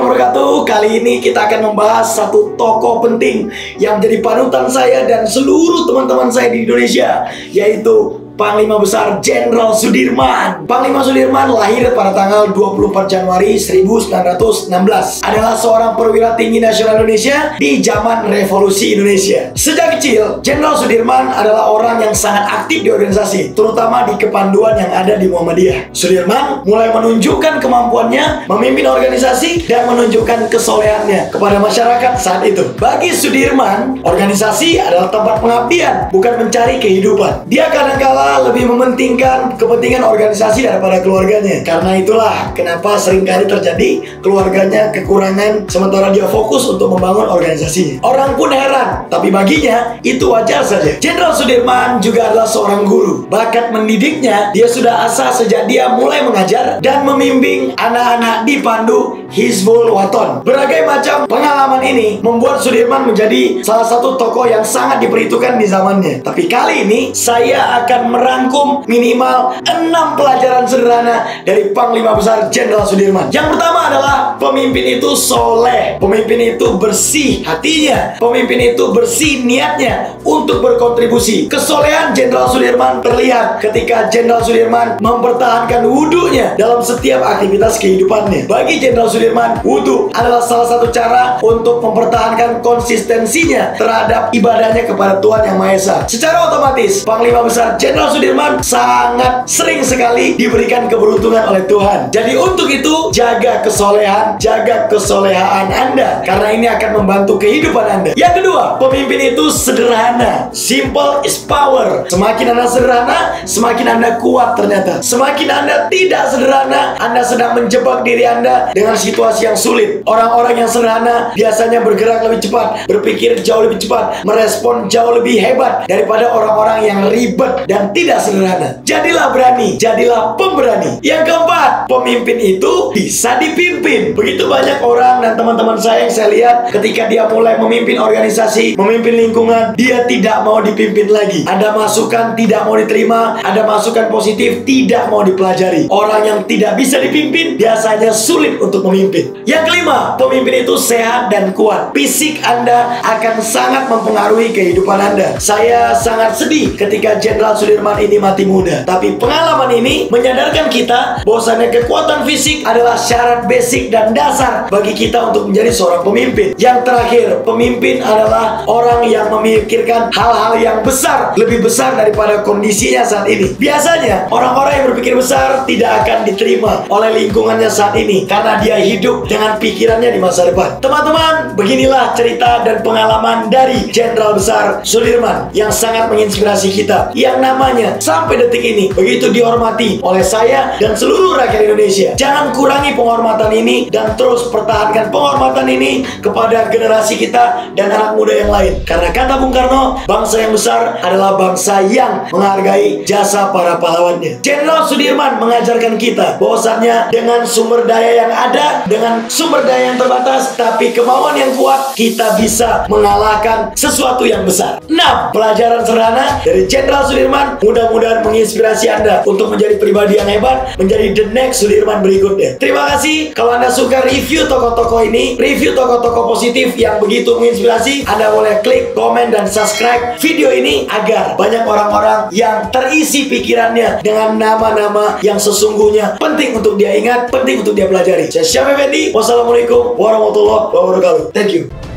wabarakatuh. Kali ini kita akan membahas satu tokoh penting yang menjadi panutan saya dan seluruh teman-teman saya di Indonesia, yaitu Panglima Besar Jenderal Sudirman. Panglima Sudirman lahir pada tanggal 24 Januari 1916. Adalah seorang perwira tinggi nasional Indonesia di zaman Revolusi Indonesia. Sejak kecil, Jenderal Sudirman adalah orang yang sangat aktif di organisasi, terutama di kepanduan yang ada di Muhammadiyah. Sudirman mulai menunjukkan kemampuannya memimpin organisasi dan menunjukkan kesolehannya kepada masyarakat saat itu. Bagi Sudirman, organisasi adalah tempat pengabdian, bukan mencari kehidupan. Dia kadang-kala lebih mementingkan kepentingan organisasi daripada keluarganya. Karena itulah kenapa seringkali terjadi keluarganya kekurangan sementara dia fokus untuk membangun organisasinya. Orang pun heran, tapi baginya itu wajar saja. Jenderal Sudirman juga adalah seorang guru. Bakat mendidiknya dia sudah asah sejak dia mulai mengajar dan membimbing anak-anak di Pandu Hizbul Waton. Berbagai macam pengalaman ini membuat Sudirman menjadi salah satu tokoh yang sangat diperhitungkan di zamannya. Tapi kali ini saya akan merangkum minimal 6 pelajaran sederhana dari Panglima Besar Jenderal Sudirman. Yang pertama adalah pemimpin itu soleh, pemimpin itu bersih hatinya, pemimpin itu bersih niatnya untuk berkontribusi. Kesolehan Jenderal Sudirman terlihat ketika Jenderal Sudirman mempertahankan wudhunya dalam setiap aktivitas kehidupannya. Bagi Jenderal Sudirman, wudhu adalah salah satu cara untuk mempertahankan konsistensinya terhadap ibadahnya kepada Tuhan Yang Maha Esa. Secara otomatis, Panglima Besar Jenderal Sudirman sangat sering sekali diberikan keberuntungan oleh Tuhan. Jadi untuk itu, jaga kesolehan, jaga kesolehaan Anda, karena ini akan membantu kehidupan Anda. Yang kedua, pemimpin itu sederhana. Simple is power. Semakin Anda sederhana, semakin Anda kuat ternyata. Semakin Anda tidak sederhana, Anda sedang menjebak diri Anda dengan situasi yang sulit. Orang-orang yang sederhana biasanya bergerak lebih cepat, berpikir jauh lebih cepat, merespon jauh lebih hebat daripada orang-orang yang ribet dan tidak sederhana. Jadilah berani, jadilah pemberani. Yang keempat, pemimpin itu bisa dipimpin. Begitu banyak orang dan teman-teman saya yang saya lihat ketika dia mulai memimpin organisasi, memimpin lingkungan, dia tidak mau dipimpin lagi. Ada masukan tidak mau diterima, ada masukan positif tidak mau dipelajari. Orang yang tidak bisa dipimpin biasanya sulit untuk memimpin. Yang kelima, pemimpin itu sehat dan kuat. Fisik Anda akan sangat mempengaruhi kehidupan Anda. Saya sangat sedih ketika Jenderal Sudirman ini mati muda. Tapi pengalaman ini menyadarkan kita bahwasannya kekuatan fisik adalah syarat basic dan dasar bagi kita untuk menjadi seorang pemimpin. Yang terakhir, pemimpin adalah orang yang memikirkan hal-hal yang besar, lebih besar daripada kondisinya saat ini. Biasanya orang-orang yang berpikir besar tidak akan diterima oleh lingkungannya saat ini karena dia hidup dengan pikirannya di masa depan. Teman-teman, beginilah cerita dan pengalaman dari Jenderal Besar Sudirman yang sangat menginspirasi kita, yang namanya sampai detik ini begitu dihormati oleh saya dan seluruh rakyat Indonesia. Jangan kurangi penghormatan ini dan terus pertahankan penghormatan ini kepada generasi kita dan anak muda yang lain. Karena kata Bung Karno, bangsa yang besar adalah bangsa yang menghargai jasa para pahlawannya. Jenderal Sudirman mengajarkan kita bahwasannya dengan sumber daya yang ada, dengan sumber daya yang terbatas, tapi kemauan yang kuat, kita bisa mengalahkan sesuatu yang besar. 6 pelajaran sederhana dari Jenderal Sudirman mudah-mudahan menginspirasi Anda untuk menjadi pribadi yang hebat, menjadi the next Sudirman berikutnya. Terima kasih. Kalau Anda suka review tokoh-tokoh ini, review tokoh-tokoh positif yang begitu menginspirasi, Anda boleh klik, komen, dan subscribe video ini agar banyak orang-orang yang terisi pikirannya dengan nama-nama yang sesungguhnya penting untuk dia ingat, penting untuk dia pelajari. Saya Syam Effendi. Wassalamualaikum warahmatullahi wabarakatuh. Thank you.